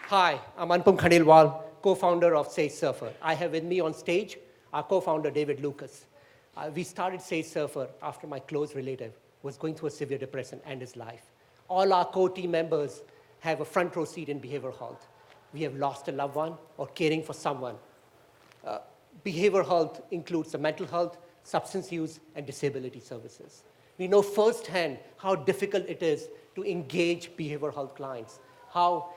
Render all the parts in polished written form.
Hi, I'm Anupam Khandelwal, co-founder of SageSurfer. I have with me on stage our co-founder, David Lucas. We started SageSurfer after my close relative was going through a severe depression and his life. All our core team members have a front row seat in behavioral health. We have lost a loved one or caring for someone. Behavioral health includes the mental health, substance use, and disability services. We know firsthand how difficult it is to engage behavioral health clients, how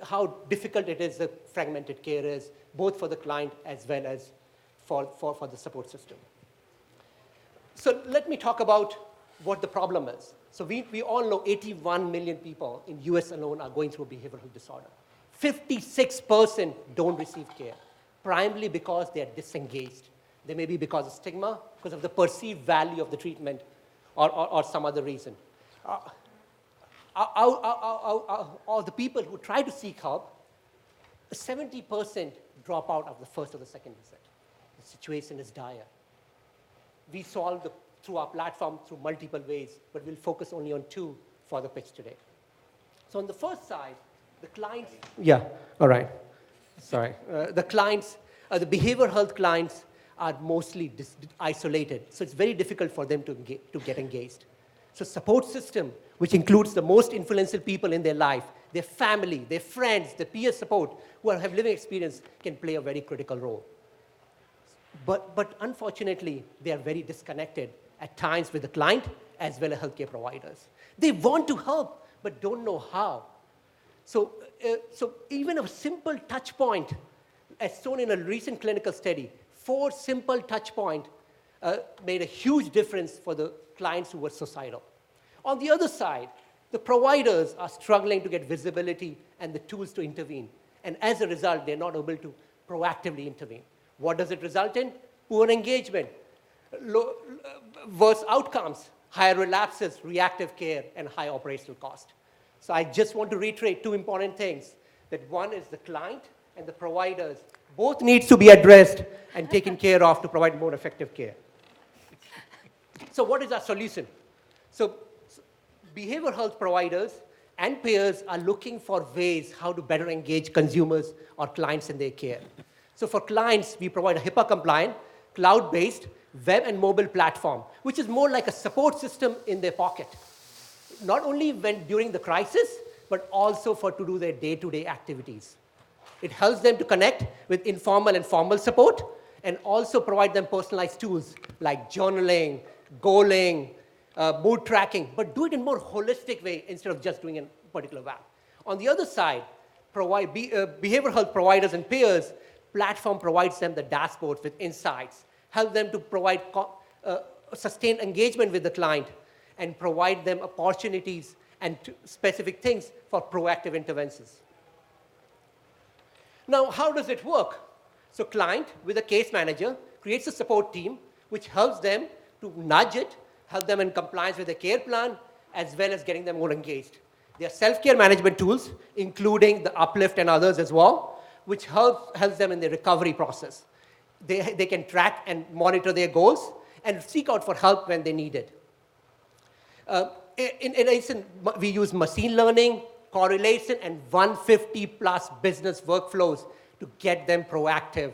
how difficult it is, the fragmented care is, both for the client as well as for the support system. So let me talk about what the problem is. So we all know 81 million people in US alone are going through a behavioral health disorder. 56% don't receive care, primarily because they are disengaged. They may be because of stigma, because of the perceived value of the treatment, or some other reason. Or the people who try to seek help, 70% drop out of the first or the second visit. The situation is dire. We solve through our platform through multiple ways, but we'll focus only on two for the pitch today. So on the first side, the clients, the behavioral health clients are mostly isolated, so it's very difficult for them to get engaged. So support system, which includes the most influential people in their life, their family, their friends, their peer support, who have living experience, can play a very critical role. But unfortunately, they are very disconnected at times with the client as well as healthcare providers. They want to help, but don't know how. So even a simple touch point, as shown in a recent clinical study, 4 simple touch points made a huge difference for the clients who were suicidal. On the other side, the providers are struggling to get visibility and the tools to intervene. And as a result, they're not able to proactively intervene. What does it result in? Poor engagement, worse outcomes, higher relapses, reactive care, and high operational cost. So I just want to reiterate 2 important things. That one is the client and the providers. Both needs to be addressed and taken care of to provide more effective care. So what is our solution? So behavioral health providers and payers are looking for ways how to better engage consumers or clients in their care. So for clients, we provide a HIPAA-compliant, cloud-based web and mobile platform, which is more like a support system in their pocket. Not only during the crisis, but also to do their day-to-day activities. It helps them to connect with informal and formal support, and also provide them personalized tools like journaling, goaling, mood tracking, but do it in a more holistic way instead of just doing a particular app. On the other side, behavioral health providers and payers, platform provides them the dashboards with insights, help them to provide sustained engagement with the client, and provide them opportunities and specific things for proactive interventions. Now, how does it work? So client, with a case manager, creates a support team, which helps them to nudge it, help them in compliance with the care plan, as well as getting them more engaged. There are self-care management tools, including the Uplift and others as well, which helps them in their recovery process. They can track and monitor their goals and seek out for help when they need it. In addition, we use machine learning, correlation, and 150+ business workflows to get them proactive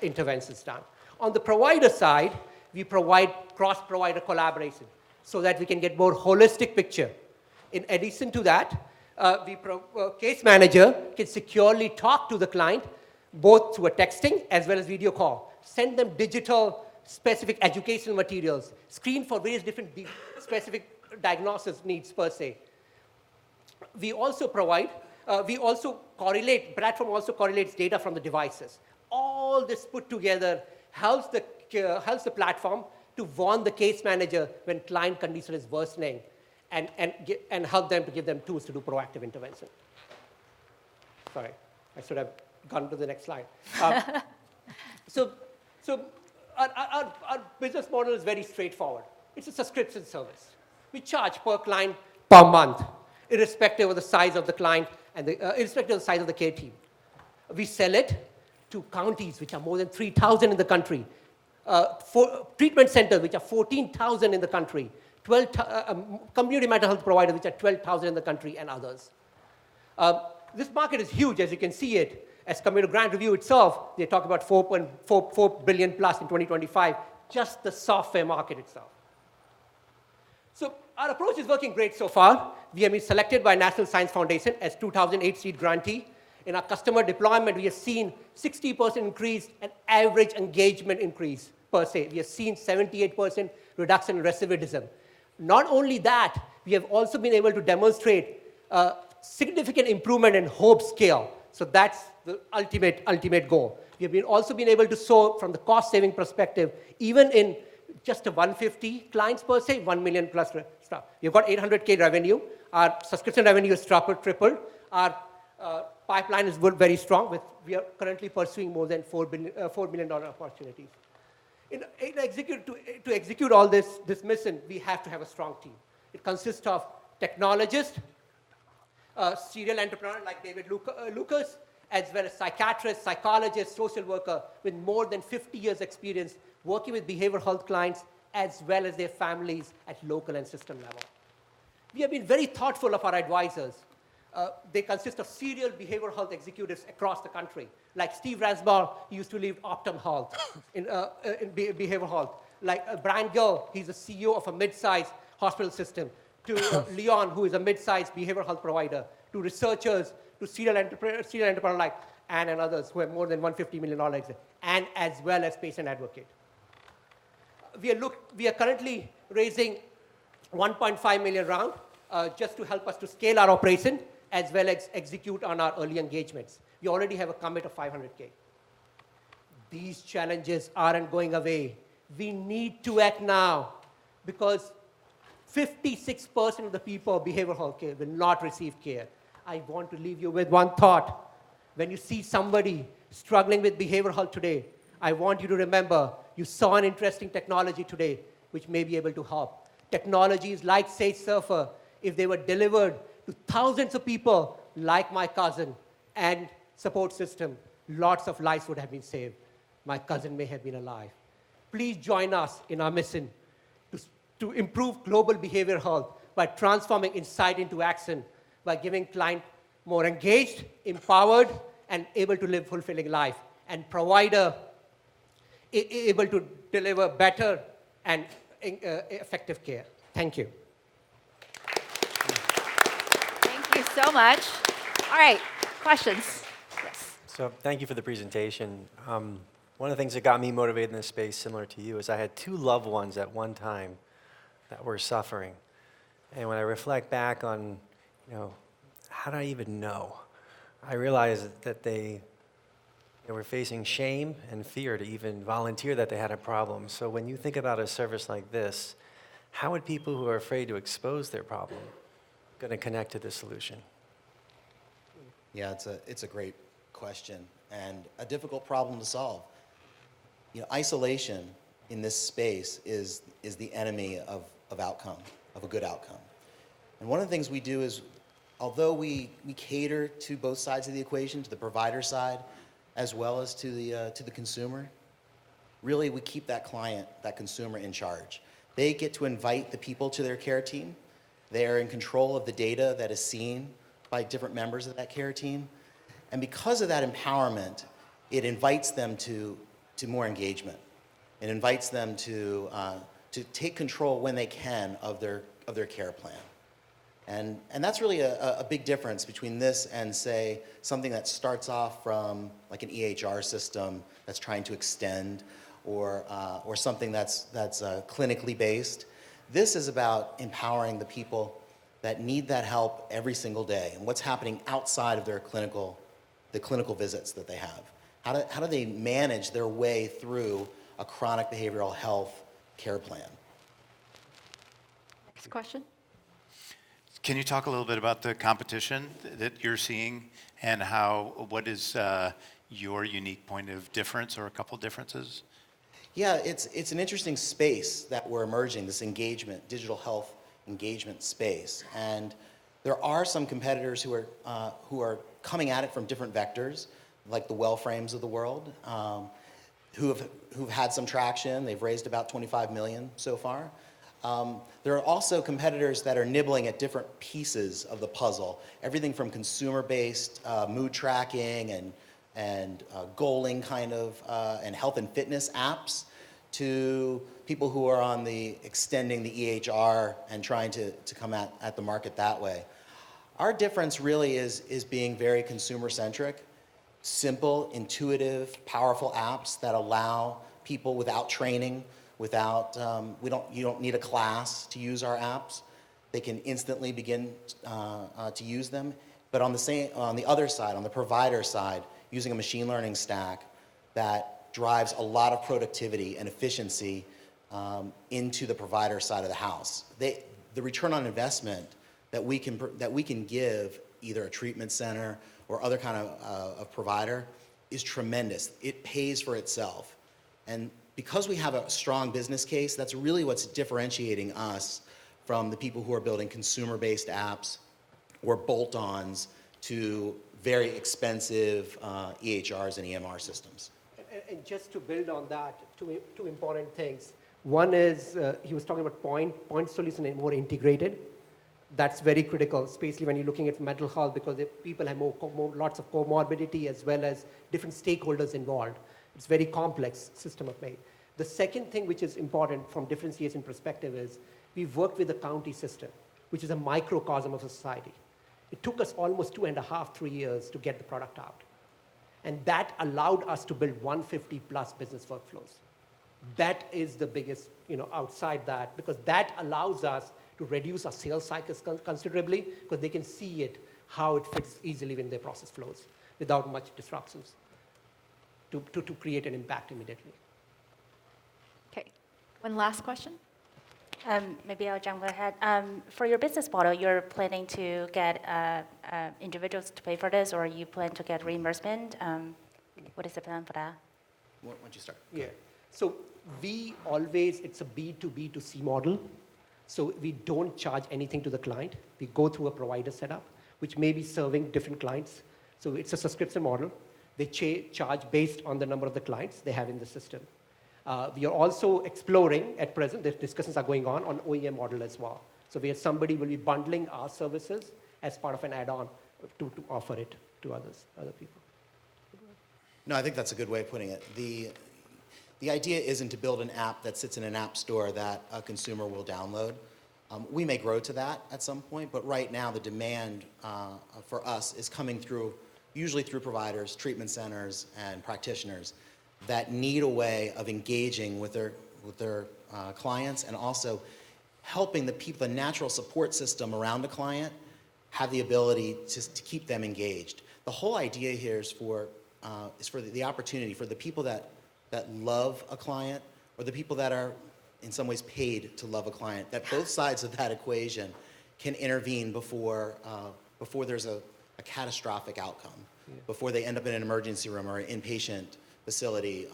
interventions done. On the provider side, we provide cross-provider collaboration so that we can get more holistic picture. In addition to that, case manager can securely talk to the client both through a texting as well as video call, send them digital specific educational materials, screen for various different specific diagnosis needs per se. We also platform also correlates data from the devices. All this put together helps the platform to warn the case manager when client condition is worsening and help them to give them tools to do proactive intervention. Sorry, I should have gone to the next slide. So our business model is very straightforward. It's a subscription service. We charge per client per month, irrespective of the size of the client and irrespective of the size of the care team. We sell it to counties, which are more than 3,000 in the country, treatment centers, which are 14,000 in the country, community mental health providers, which are 12,000 in the country, and others. This market is huge, as you can see it. As compared to Grant Review itself, they talk about 4.4 billion plus in 2025, just the software market itself. So our approach is working great so far. We have been selected by National Science Foundation as 2008 seed grantee. In our customer deployment, we have seen 60% increase and average engagement increase per se. We have seen 78% reduction in recidivism. Not only that, we have also been able to demonstrate significant improvement in hope scale. So that's the ultimate goal. We have also been able to show from the cost saving perspective, even in just a 150 clients per se, 1 million plus stuff. We've got 800K revenue. Our subscription revenue is tripled. Our pipeline is very strong. We are currently pursuing more than $4 million opportunities. To execute all this mission, we have to have a strong team. It consists of technologists, serial entrepreneur like David Lucas, as well as psychiatrists, psychologists, social worker with more than 50 years experience working with behavioral health clients as well as their families at local and system level. We have been very thoughtful of our advisors. They consist of serial behavioral health executives across the country. Like Steve Rasbal, he used to lead Optum Health in behavioral health. Like Brian Gill, he's the CEO of a mid-sized hospital system. To Leon, who is a mid-sized behavioral health provider. To researchers, to serial entrepreneur like Anne and others who have more than $150 million exit, and as well as patient advocate. We are currently raising 1.5 million round just to help us to scale our operation as well as execute on our early engagements. We already have a commit of 500K. These challenges aren't going away. We need to act now because 56% of the people of behavioral health care will not receive care. I want to leave you with one thought. When you see somebody struggling with behavioral health today, I want you to remember you saw an interesting technology today which may be able to help. Technologies like SageSurfer, if they were delivered to thousands of people like my cousin and support system, lots of lives would have been saved. My cousin may have been alive. Please join us in our mission to improve global behavioral health by transforming insight into action, by giving clients more engaged, empowered, and able to live fulfilling life, and provider able to deliver better and effective care. Thank you. Thank you so much. All right, questions? Yes. So thank you for the presentation. One of the things that got me motivated in this space, similar to you, is I had 2 loved ones at one time that were suffering. And when I reflect back on, how did I even know? I realized that they were facing shame and fear to even volunteer that they had a problem. So when you think about a service like this, how would people who are afraid to expose their problem going to connect to this solution? Yeah, it's a great question and a difficult problem to solve. Isolation in this space is the enemy of outcome, of a good outcome. And one of the things we do is, although we cater to both sides of the equation, to the provider side, as well as to the consumer, really we keep that client, that consumer in charge. They get to invite the people to their care team. They are in control of the data that is seen by different members of that care team. And because of that empowerment, it invites them to more engagement. It invites them to take control when they can of their care plan. And that's really a big difference between this and, say, something that starts off from like an EHR system that's trying to extend, or something that's clinically based. This is about empowering the people that need that help every single day and what's happening outside of the clinical visits that they have. How do they manage their way through a chronic behavioral health care plan? Next question. Can you talk a little bit about the competition that you're seeing and what is your unique point of difference or a couple differences? Yeah, it's an interesting space that we're emerging, this engagement, digital health engagement space. And there are some competitors who are coming at it from different vectors, like the WellFrames of the world, who've had some traction. They've raised about $25 million so far. There are also competitors that are nibbling at different pieces of the puzzle. Everything from consumer-based mood tracking and goaling kind of, and health and fitness apps, to people who are on the extending the EHR and trying to come at the market that way. Our difference really is being very consumer-centric, simple, intuitive, powerful apps that allow people without training, without, you don't need a class to use our apps. They can instantly begin to use them. But on the other side, on the provider side, using a machine learning stack that drives a lot of productivity and efficiency into the provider side of the house. The return on investment that we can give either a treatment center or other kind of provider is tremendous. It pays for itself. And because we have a strong business case, that's really what's differentiating us from the people who are building consumer-based apps or bolt-ons to very expensive EHRs and EMR systems. And just to build on that, two important things. One is, he was talking about point solution and more integrated. That's very critical, especially when you're looking at mental health, because people have lots of comorbidity as well as different stakeholders involved. It's very complex system of made. The second thing which is important from differentiation perspective is we've worked with the county system, which is a microcosm of a society. It took us almost 2.5, 3 years to get the product out. And that allowed us to build 150 plus business workflows. That is the biggest, outside that, because that allows us to reduce our sales cycles considerably, because they can see it, how it fits easily in their process flows without much disruptions to create an impact immediately. Okay, one last question. Maybe I'll jump ahead. For your business model, you're planning to get individuals to pay for this, or you plan to get reimbursement? What is the plan for that? Why don't you start? Yeah. So it's a B2B2C model. So we don't charge anything to the client. We go through a provider setup, which may be serving different clients. So it's a subscription model. They charge based on the number of the clients they have in the system. We are also exploring, at present, the discussions are going on OEM model as well. So where somebody will be bundling our services as part of an add-on to offer it to other people. No, I think that's a good way of putting it. The idea isn't to build an app that sits in an app store that a consumer will download. We may grow to that at some point, but right now the demand for us is coming usually through providers, treatment centers, and practitioners that need a way of engaging with their clients, and also helping the natural support system around the client have the ability to keep them engaged. The whole idea here is for the opportunity for the people that love a client, or the people that are in some ways paid to love a client, that both sides of that equation can intervene before there's a catastrophic outcome, before they end up in an emergency room or an inpatient facility.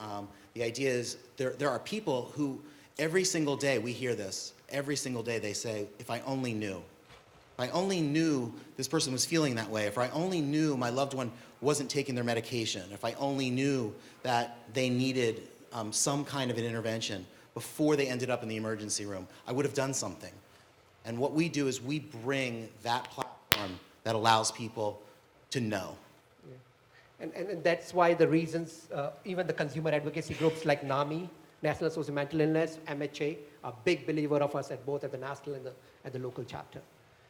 The idea is there are people who every single day, we hear this, every single day they say, if I only knew. If I only knew this person was feeling that way, if I only knew my loved one wasn't taking their medication, if I only knew that they needed some kind of an intervention before they ended up in the emergency room, I would have done something. And what we do is we bring that platform that allows people to know. And that's why the reasons, even the consumer advocacy groups like NAMI, National Association of Mental Illness, MHA, are big believer of us at both at the national and at the local chapter.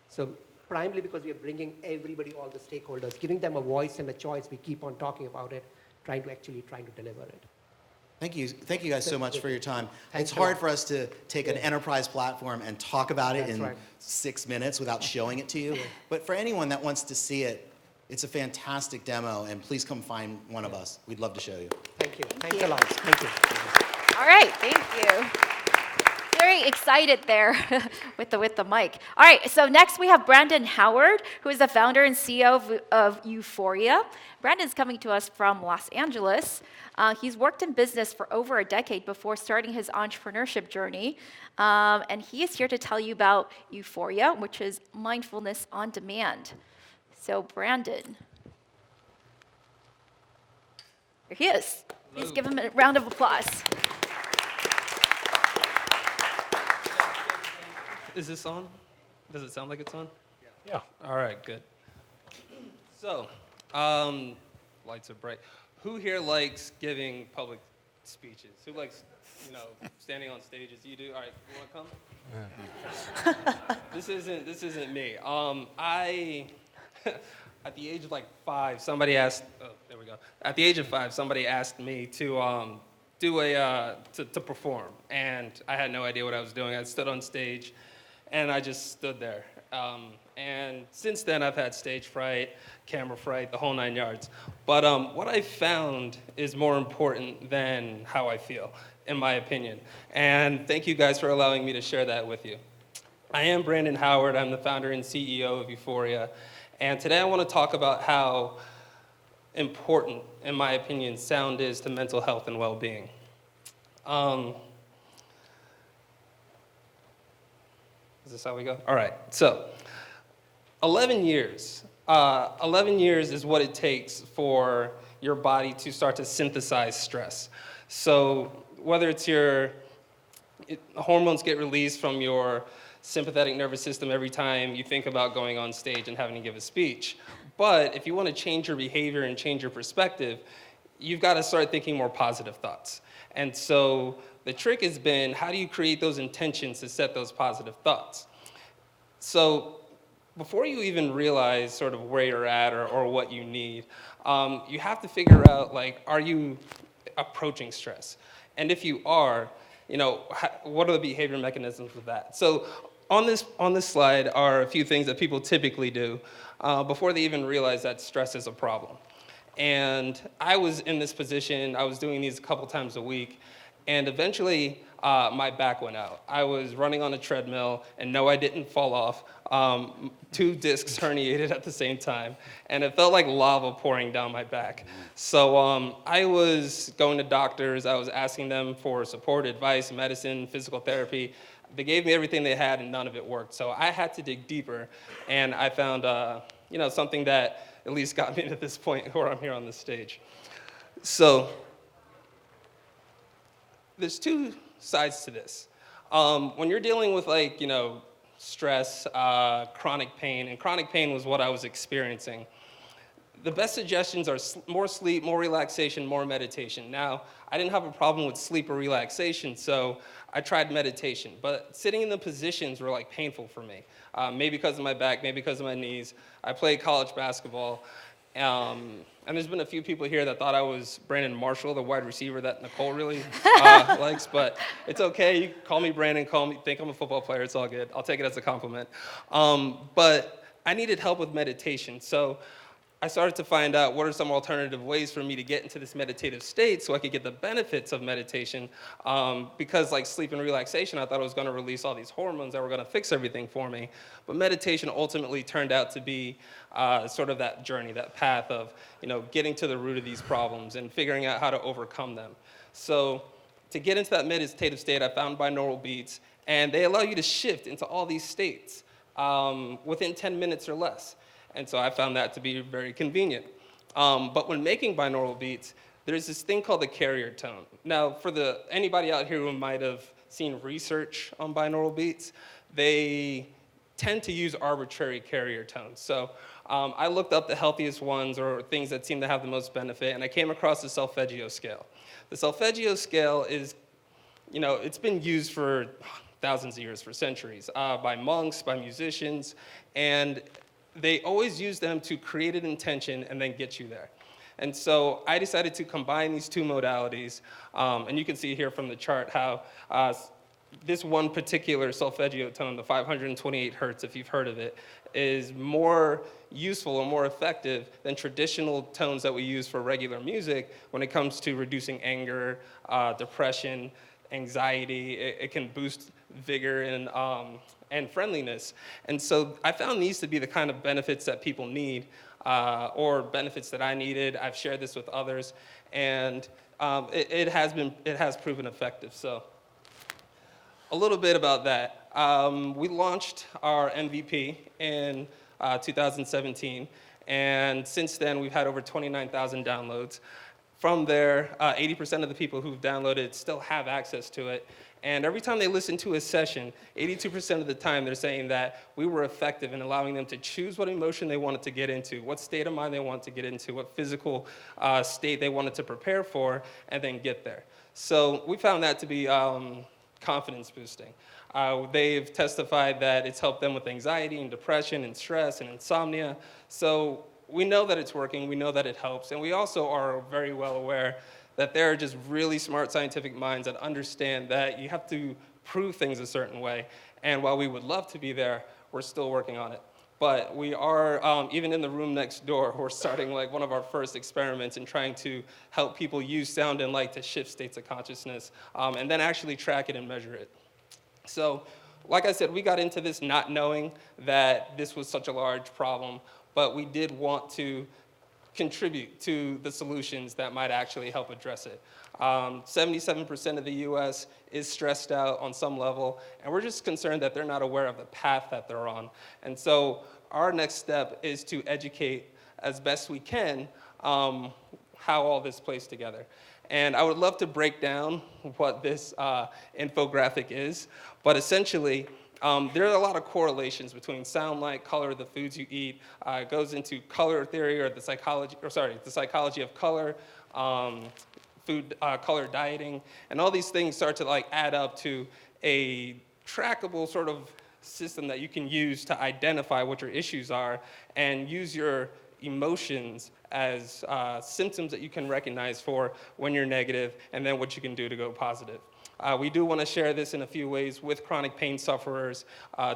So primarily because we are bringing everybody, all the stakeholders, giving them a voice and a choice, we keep on talking about it, trying to deliver it. Thank you guys so much for your time. Thanks It's hard for us to take an enterprise platform and talk about it in right. 6 minutes without showing it to you. But for anyone that wants to see it, it's a fantastic demo, and please come find one of us. We'd love to show you. Thank you. Thanks you. a lot. Thank you. All right, thank you. Very excited there with the mic. All right, so next we have Brandon Howard, who is the founder and CEO of Euphoria. Brandon's coming to us from Los Angeles. He's worked in business for over a decade before starting his entrepreneurship journey. And he is here to tell you about Euphoria, which is mindfulness on demand. So Brandon, here he is. Please give him a round of applause. Is this on? Does it sound like it's on? Yeah. All right, good. So, lights are bright. Who here likes giving public speeches? Who likes, standing on stages? You do? All right, you want to come? This isn't me. I, at the age of like 5, somebody asked, oh, there we go. At the age of 5, somebody asked me to to perform, and I had no idea what I was doing. I stood on stage, and I just stood there. And since then, I've had stage fright, camera fright, the whole 9 yards. But what I found is more important than how I feel, in my opinion. And thank you guys for allowing me to share that with you. I am Brandon Howard. I'm the founder and CEO of Euphoria. And today I want to talk about how important, in my opinion, sound is to mental health and well-being. Is this how we go? All right, so 11 years. 11 years is what it takes for your body to start to synthesize stress. So whether it's hormones get released from your sympathetic nervous system every time you think about going on stage and having to give a speech. But if you want to change your behavior and change your perspective, you've got to start thinking more positive thoughts. And so the trick has been, how do you create those intentions to set those positive thoughts? So before you even realize sort of where you're at or what you need, you have to figure out, like, are you approaching stress? And if you are, what are the behavior mechanisms of that? So on this slide are a few things that people typically do before they even realize that stress is a problem. And I was in this position, I was doing these a couple times a week, and eventually my back went out. I was running on a treadmill, and no, I didn't fall off. 2 discs herniated at the same time, and it felt like lava pouring down my back. So I was going to doctors, I was asking them for support, advice, medicine, physical therapy. They gave me everything they had, and none of it worked. So I had to dig deeper, and I found something that at least got me to this point where I'm here on this stage. So there's 2 sides to this. When you're dealing with stress, chronic pain, and chronic pain was what I was experiencing, the best suggestions are more sleep, more relaxation, more meditation. Now, I didn't have a problem with sleep or relaxation, so I tried meditation, but sitting in the positions were painful for me. Maybe because of my back, maybe because of my knees. I played college basketball, and there's been a few people here that thought I was Brandon Marshall, the wide receiver that Nicole really likes, but it's okay. You can call me Brandon, think I'm a football player, it's all good. I'll take it as a compliment. But I needed help with meditation, so I started to find out what are some alternative ways for me to get into this meditative state so I could get the benefits of meditation, because sleep and relaxation, I thought it was going to release all these hormones that were going to fix everything for me. But meditation ultimately turned out to be sort of that journey, that path of getting to the root of these problems and figuring out how to overcome them. So to get into that meditative state, I found binaural beats, and they allow you to shift into all these states within 10 minutes or less. And so I found that to be very convenient. But when making binaural beats, there's this thing called the carrier tone. Now, for anybody out here who might have seen research on binaural beats, they tend to use arbitrary carrier tones. So I looked up the healthiest ones or things that seem to have the most benefit, and I came across the solfeggio scale. The solfeggio scale is, it's been used for thousands of years, for centuries, by monks, by musicians, and they always use them to create an intention and then get you there. And so I decided to combine these 2 modalities, and you can see here from the chart how this one particular solfeggio tone, the 528 hertz, if you've heard of it, is more useful or more effective than traditional tones that we use for regular music when it comes to reducing anger, depression, anxiety. It can boost vigor and friendliness. And so I found these to be the kind of benefits that people need, or benefits that I needed. I've shared this with others, and it has proven effective. So a little bit about that. We launched our MVP in 2017, and since then we've had over 29,000 downloads. From there, 80% of the people who've downloaded still have access to it, And every time they listen to a session, 82% of the time they're saying that we were effective in allowing them to choose what emotion they wanted to get into, what state of mind they wanted to get into, what physical state they wanted to prepare for, and then get there. So we found that to be confidence boosting. They've testified that it's helped them with anxiety and depression and stress and insomnia. So we know that it's working, we know that it helps, and we also are very well aware that there are just really smart scientific minds that understand that you have to prove things a certain way. And while we would love to be there, we're still working on it. But we are, even in the room next door, we're starting like one of our first experiments in trying to help people use sound and light to shift states of consciousness, and then actually track it and measure it. So, like I said, we got into this not knowing that this was such a large problem, but we did want to contribute to the solutions that might actually help address it. 77% of the US is stressed out on some level, and we're just concerned that they're not aware of the path that they're on. And so our next step is to educate as best we can how all this plays together. And I would love to break down what this infographic is, but essentially, there are a lot of correlations between sound, light, color, the foods you eat. It goes into color theory or the psychology of color, color dieting, and all these things start to like add up to a trackable sort of system that you can use to identify what your issues are and use your emotions as symptoms that you can recognize for when you're negative, and then what you can do to go positive. We do want to share this in a few ways with chronic pain sufferers,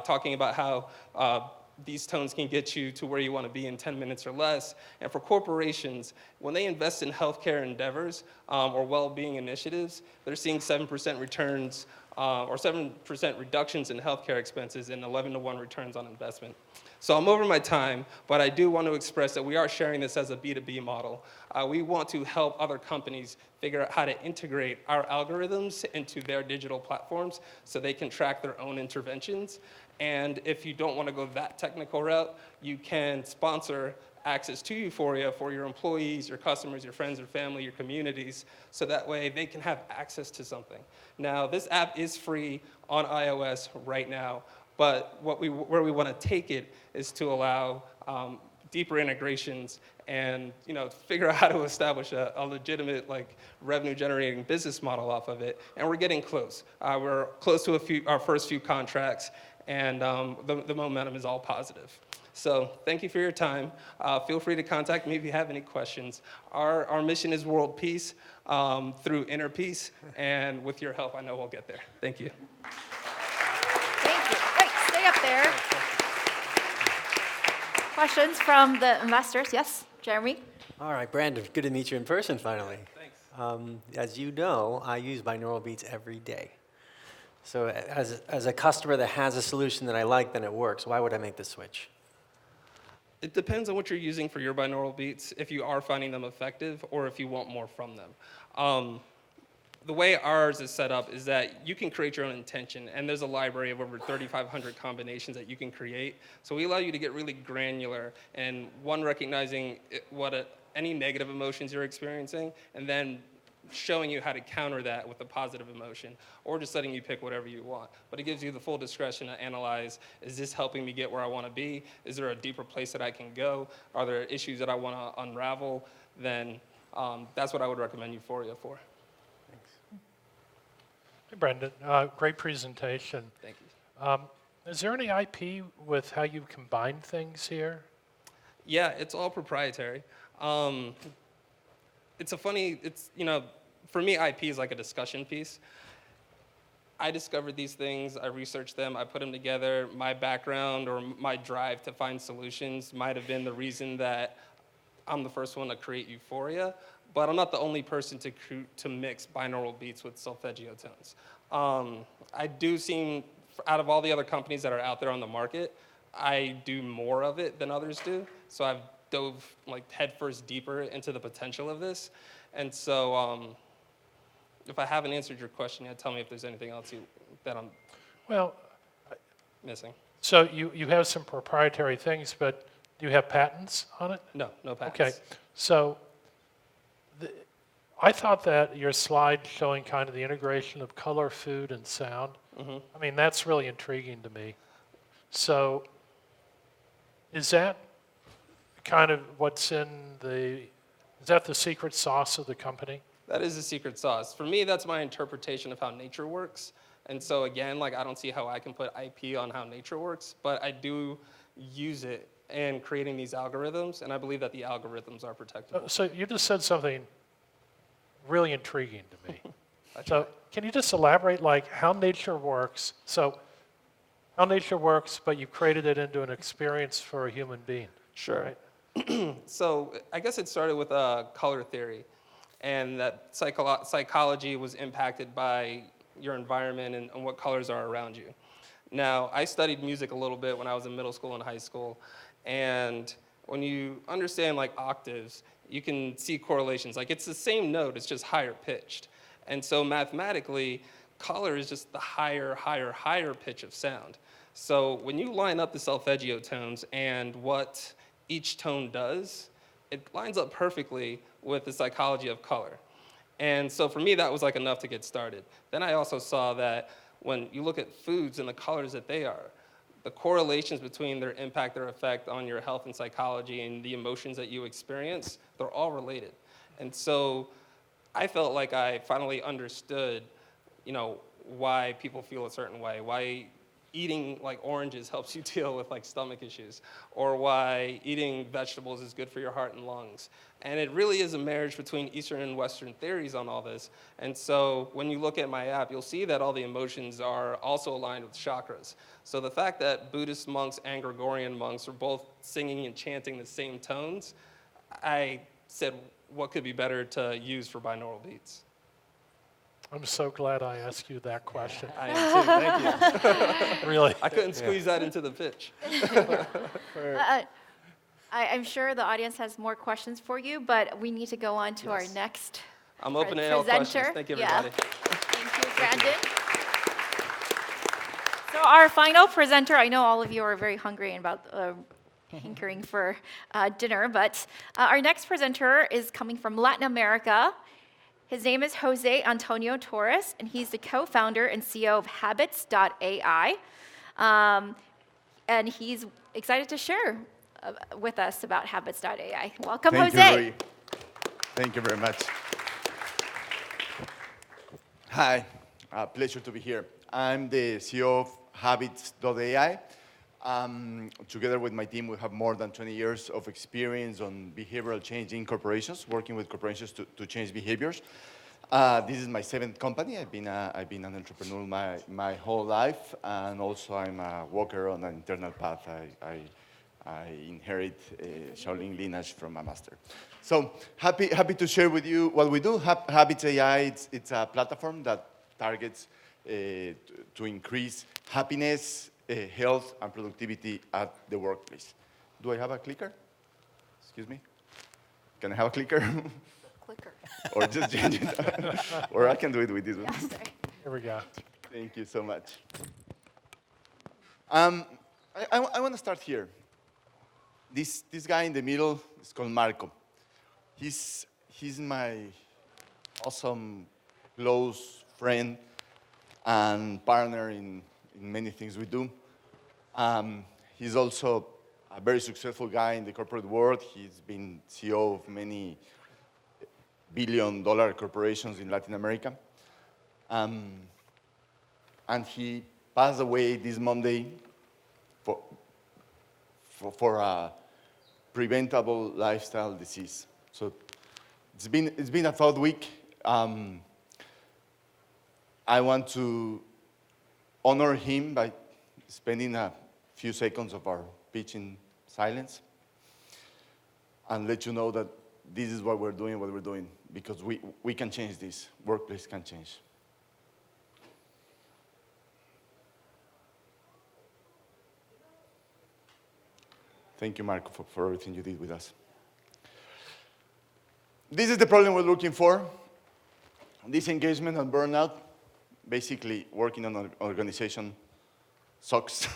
talking about how these tones can get you to where you want to be in 10 minutes or less. And for corporations, when they invest in healthcare endeavors or well-being initiatives, they're seeing 7% returns or 7% reductions in healthcare expenses and 11-to-1 returns on investment. So I'm over my time, but I do want to express that we are sharing this as a B2B model. We want to help other companies figure out how to integrate our algorithms into their digital platforms so they can track their own interventions. And if you don't want to go that technical route, you can sponsor access to Euphoria for your employees, your customers, your friends, your family, your communities, so that way they can have access to something. Now, this app is free on iOS right now, but where we want to take it is to allow deeper integrations and figure out how to establish a legitimate revenue-generating business model off of it. And we're getting close. We're close to our first few contracts, and the momentum is all positive. So thank you for your time. Feel free to contact me if you have any questions. Our mission is world peace through inner peace, and with your help, I know we'll get there. Thank you. Thank you. Great, stay up there. Questions from the investors? Yes, Jeremy? All right, Brandon, good to meet you in person finally. Thanks. As you know, I use binaural beats every day. So as a customer that has a solution that I like, then it works. Why would I make the switch? It depends on what you're using for your binaural beats, if you are finding them effective or if you want more from them. The way ours is set up is that you can create your own intention, and there's a library of over 3,500 combinations that you can create. So we allow you to get really granular, and recognizing any negative emotions you're experiencing, and then showing you how to counter that with a positive emotion, or just letting you pick whatever you want. But it gives you the full discretion to analyze, is this helping me get where I want to be? Is there a deeper place that I can go? Are there issues that I want to unravel? Then that's what I would recommend Euphoria for. Hey, Brendan. Great presentation. Thank you. Is there any IP with how you combine things here? Yeah, it's all proprietary. For me, IP is like a discussion piece. I discovered these things, I researched them, I put them together. My background or my drive to find solutions might have been the reason that I'm the first one to create Euphoria, but I'm not the only person to mix binaural beats with solfeggio tones. I do seem, out of all the other companies that are out there on the market, I do more of it than others do. So I've dove headfirst deeper into the potential of this. And so if I haven't answered your question yet, tell me if there's anything else that I'm missing. So you have some proprietary things, but do you have patents on it? No patents. Okay, so I thought that your slide showing kind of the integration of color, food, and sound, I mean, that's really intriguing to me. So is that kind of what's in is that the secret sauce of the company? That is the secret sauce. For me, that's my interpretation of how nature works. And so again, like I don't see how I can put IP on how nature works, but I do use it in creating these algorithms, and I believe that the algorithms are protectable. So you just said something really intriguing to me. So can you just elaborate like how nature works? So how nature works, but you created it into an experience for a human being. Sure. Right? So I guess it started with color theory, and that psychology was impacted by your environment and what colors are around you. Now, I studied music a little bit when I was in middle school and high school, and when you understand like octaves, you can see correlations. Like it's the same note, it's just higher pitched. And so mathematically, color is just the higher pitch of sound. So when you line up the solfeggio tones and what each tone does, it lines up perfectly with the psychology of color. And so for me, that was like enough to get started. Then I also saw that when you look at foods and the colors that they are, the correlations between their impact, their effect on your health and psychology and the emotions that you experience, they're all related. And so I felt like I finally understood, why people feel a certain way, why eating like oranges helps you deal with like stomach issues, or why eating vegetables is good for your heart and lungs. And it really is a marriage between Eastern and Western theories on all this. And so when you look at my app, you'll see that all the emotions are also aligned with chakras. So the fact that Buddhist monks and Gregorian monks are both singing and chanting the same tones, I said, what could be better to use for binaural beats? I'm so glad I asked you that question. I am too, thank you. Really. I couldn't squeeze that into the pitch. I'm sure the audience has more questions for you, but we need to go on to our next I'm open to all questions. presenter. Thank you, Yeah. everybody. Thank you, Brandon. So our final presenter, I know all of you are very hungry and about hankering for dinner, but our next presenter is coming from Latin America. His name is José Antonio Torres, and he's the co-founder and CEO of Habits.ai. And he's excited to share with us about Habits.ai. Welcome, Thank José. you, Rui. Thank you very much. Hi, pleasure to be here. I'm the CEO of Habits.ai. Together with my team, we have more than 20 years of experience on behavioral change in corporations, working with corporations to change behaviors. This is my 7th company. I've been an entrepreneur my whole life, and also I'm a walker on an internal path. I inherit Shaolin lineage from my master. So happy to share with you what we do. Habits.ai, it's a platform that targets to increase happiness, health, and productivity at the workplace. Do I have a clicker? Excuse me? Can I have a clicker? Clicker. Or just change it? Or I can do it with this one. Yeah, sorry. Here we go. Thank you so much. I want to start here. This guy in the middle is called Marco. He's my awesome, close friend and partner in many things we do. He's also a very successful guy in the corporate world. He's been CEO of many billion-dollar corporations in Latin America. And he passed away this Monday for a preventable lifestyle disease. So it's been a thought week. I want to honor him by spending a few seconds of our pitch in silence and let you know that this is what we're doing, because we can change this. Workplace can change. Thank you, Marco, for everything you did with us. This is the problem we're looking for. Disengagement and burnout. Basically, working on an organization sucks.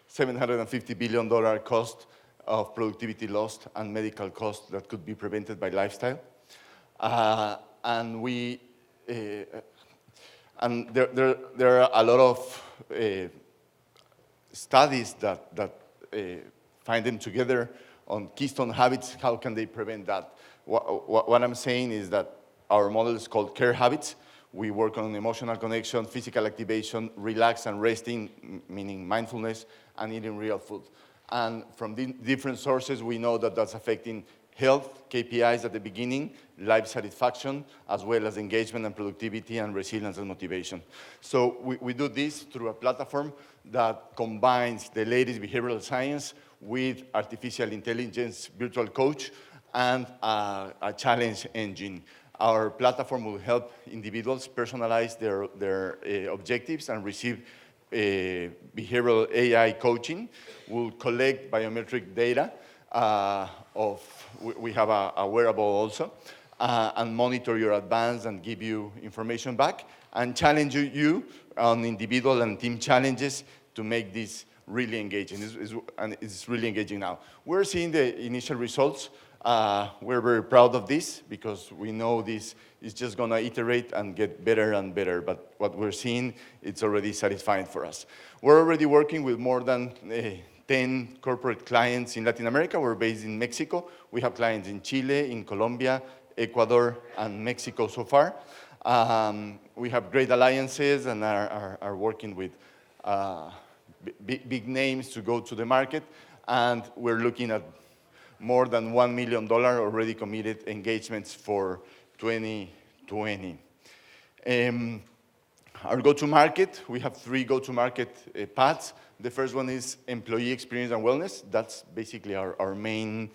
$750 billion cost of productivity lost and medical cost that could be prevented by lifestyle. and and there are a lot of studies that find them together on keystone habits. How can they prevent that? What I'm saying is that our model is called care habits. We work on emotional connection, physical activation, relax and resting, meaning mindfulness, and eating real food. And from different sources, we know that that's affecting health, KPIs at the beginning, life satisfaction, as well as engagement and productivity and resilience and motivation. So we do this through a platform that combines the latest behavioral science with artificial intelligence, virtual coach, and a challenge engine. Our platform will help individuals personalize their objectives and receive behavioral AI coaching. We'll collect biometric data we have a wearable also, and monitor your advance and give you information back, and challenge you on individual and team challenges to make this really engaging. It's really engaging now. We're seeing the initial results. We're very proud of this because we know this is just going to iterate and get better and better. But what we're seeing, it's already satisfying for us. We're already working with more than 10 corporate clients in Latin America. We're based in Mexico. We have clients in Chile, in Colombia, Ecuador, and Mexico so far. We have great alliances and are working with big names to go to the market. And we're looking at more than $1 million already committed engagements for 2020. Our go-to-market, we have 3 go-to-market paths. The first one is employee experience and wellness. That's basically our main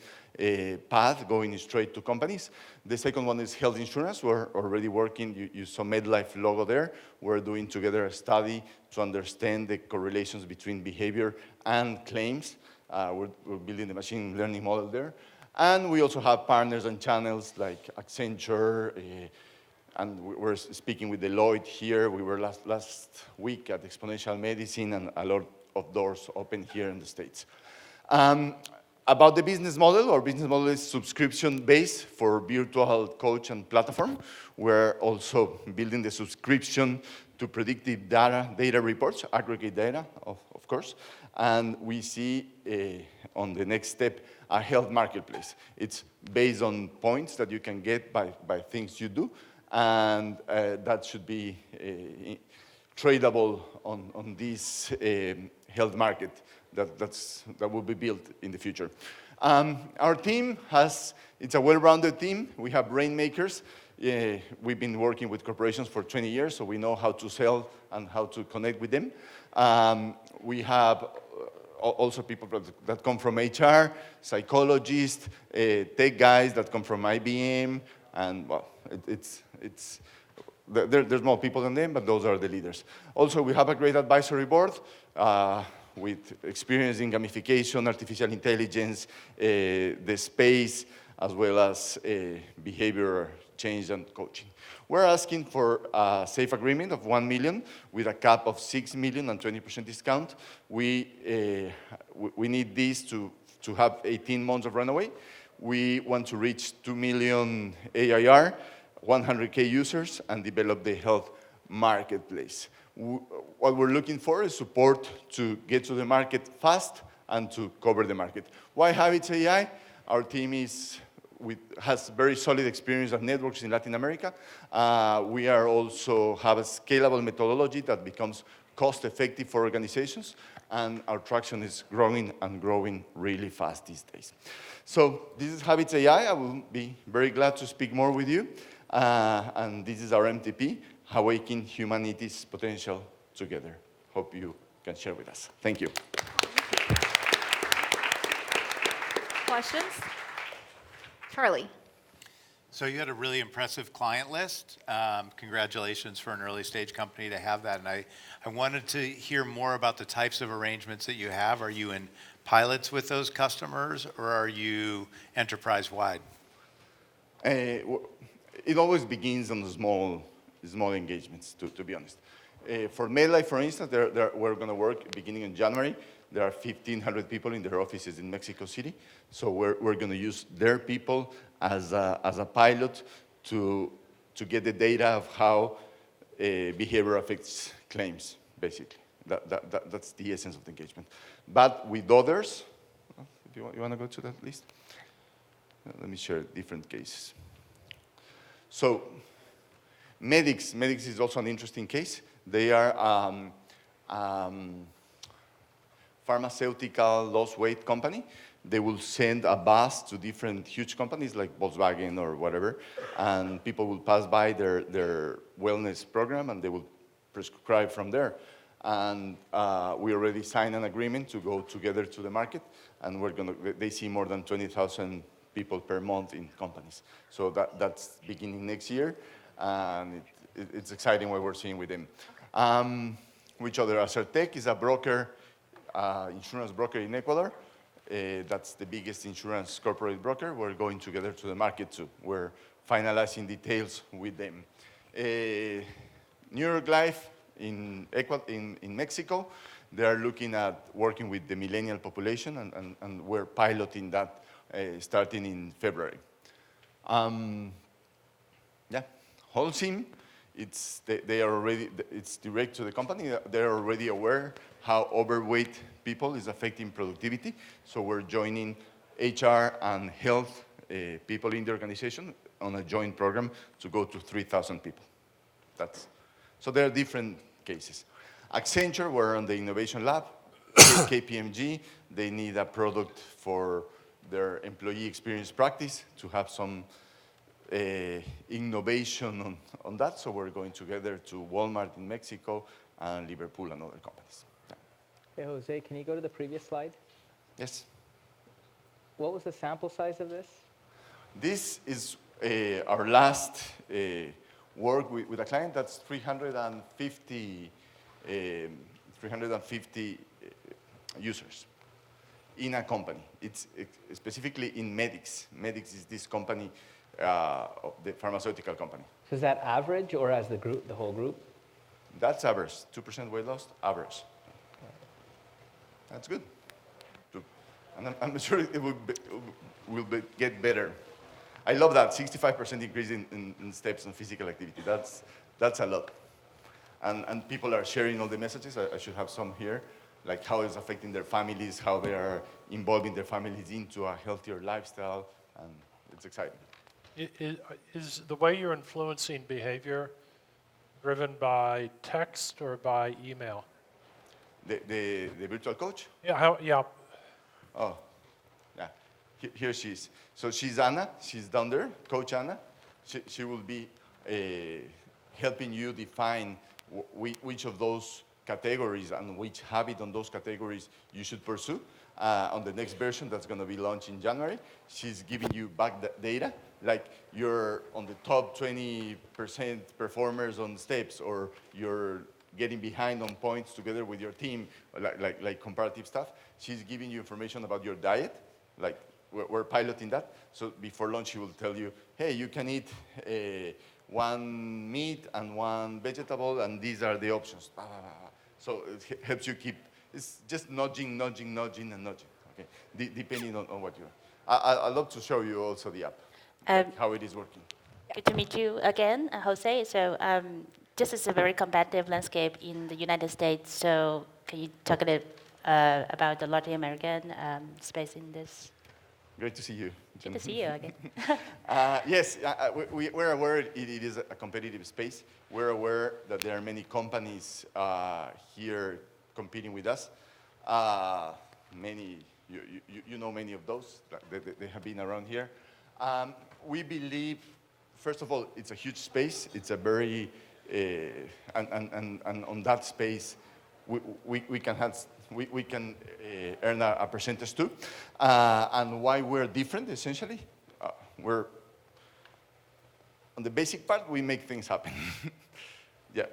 path, going straight to companies. The second one is health insurance. We're already working, you saw MedLife logo there. We're doing together a study to understand the correlations between behavior and claims. We're building the machine learning model there. And we also have partners and channels like Accenture, and we're speaking with Deloitte here. We were last week at Exponential Medicine, and a lot of doors open here in the States. About the business model, our business model is subscription-based for virtual coach and platform. We're also building the subscription to predictive data reports, aggregate data, of course. And we see on the next step a health marketplace. It's based on points that you can get by things you do, and that should be tradable on this health market that will be built in the future. Our team it's a well-rounded team. We have rainmakers. We've been working with corporations for 20 years, so we know how to sell and how to connect with them. We have also people that come from HR, psychologists, tech guys that come from IBM, and well, there's more people than them, but those are the leaders. Also, we have a great advisory board with experience in gamification, artificial intelligence, the space, as well as behavior change and coaching. We're asking for a safe agreement of $1 million with a cap of $6 million and 20% discount. We need this to have 18 months of runaway. We want to reach 2 million AIR, 100K users, and develop the health marketplace. What we're looking for is support to get to the market fast and to cover the market. Why Habits.ai? Our team has very solid experience of networks in Latin America. We also have a scalable methodology that becomes cost-effective for organizations, and our traction is growing and growing really fast these days. So this is Habits.ai. I will be very glad to speak more with you. And this is our MTP, Awakening Humanity's Potential Together. Hope you can share with us. Thank you. Questions? Charlie. So you had a really impressive client list. Congratulations for an early stage company to have that. And I wanted to hear more about the types of arrangements that you have. Are you in pilots with those customers, or are you enterprise-wide? It always begins on the small engagements, to be honest. For MedLife, for instance, we're going to work beginning in January. There are 1,500 people in their offices in Mexico City. So we're going to use their people as a pilot to to get the data of how behavior affects claims, basically. That's the essence of the engagement. But with others, if you want to go to that list? Let me share different cases. So, Medics is also an interesting case. They are pharmaceutical lost weight company. They will send a bus to different huge companies like Volkswagen or whatever, and people will pass by their wellness program and they will prescribe from there. And we already signed an agreement to go together to the market, and they see more than 20,000 people per month in companies. So that's beginning next year, and it's exciting what we're seeing with them. Okay. Which other? Acertec is a broker, insurance broker in Ecuador. That's the biggest insurance corporate broker. We're going together to the market too. We're finalizing details with them. New York Life in Mexico, they are looking at working with the millennial population, and we're piloting that starting in February. Yeah, Holcim, it's direct to the company. They're already aware how overweight people is affecting productivity. So we're joining HR and health people in the organization on a joint program to go to 3,000 people. So there are different cases. Accenture, we're on the innovation lab. KPMG, they need a product for their employee experience practice to have some innovation on that. So we're going together to Walmart in Mexico and Liverpool and other companies. Hey, Jose, can you go to the previous slide? Yes. What was the sample size of this? This is our last work with a client. That's 350 users in a company. It's specifically in Medics. Medics is this company, the pharmaceutical company. So is that average or as the group, the whole group? That's average. 2% weight loss, average. That's good. And I'm sure it will get better. I love that 65% increase in steps and physical activity. That's a lot. And people are sharing all the messages. I should have some here, like how it's affecting their families, how they are involving their families into a healthier lifestyle, and it's exciting. Is the way you're influencing behavior driven by text or by email? The virtual coach? Yeah, yeah. Oh, yeah. Here she is. So she's Anna. She's down there, Coach Anna. She will be helping you define which of those categories and which habit on those categories you should pursue. On the next version that's going to be launched in January, she's giving you back the data, like you're on the top 20% performers on steps, or you're getting behind on points together with your team, like comparative stuff. She's giving you information about your diet, like we're piloting that. So before lunch, she will tell you, hey, you can eat one meat and one vegetable, and these are the options. So it helps you keep, it's just nudging, and nudging, okay? Depending on what you are. I'd love to show you also the app, how it is working. Good to meet you again, Jose. So this is a very competitive landscape in the United States. So can you talk a bit about the Latin American space in this? Great to see you. Good to see you again. Yes, we're aware it is a competitive space. We're aware that there are many companies here competing with us. Many, you know many of those. They have been around here. We believe, first of all, it's a huge space. It's a very, and on that space, we can earn a percentage too. And why we're different, essentially, we're, on the basic part, we make things happen. Yeah,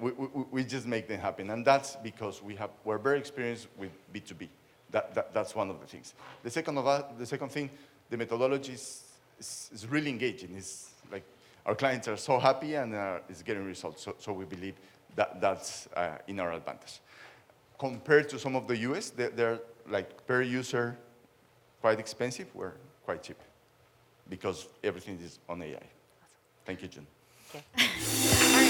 we just make them happen. And that's because we're very experienced with B2B. That's one of the things. The second thing, the methodology is really engaging. It's like our clients are so happy and it's getting results. So we believe that's in our advantage. Compared to some of the US, they're like per user quite expensive. We're quite cheap because everything is on AI. Thank you, June. Thank you. All right.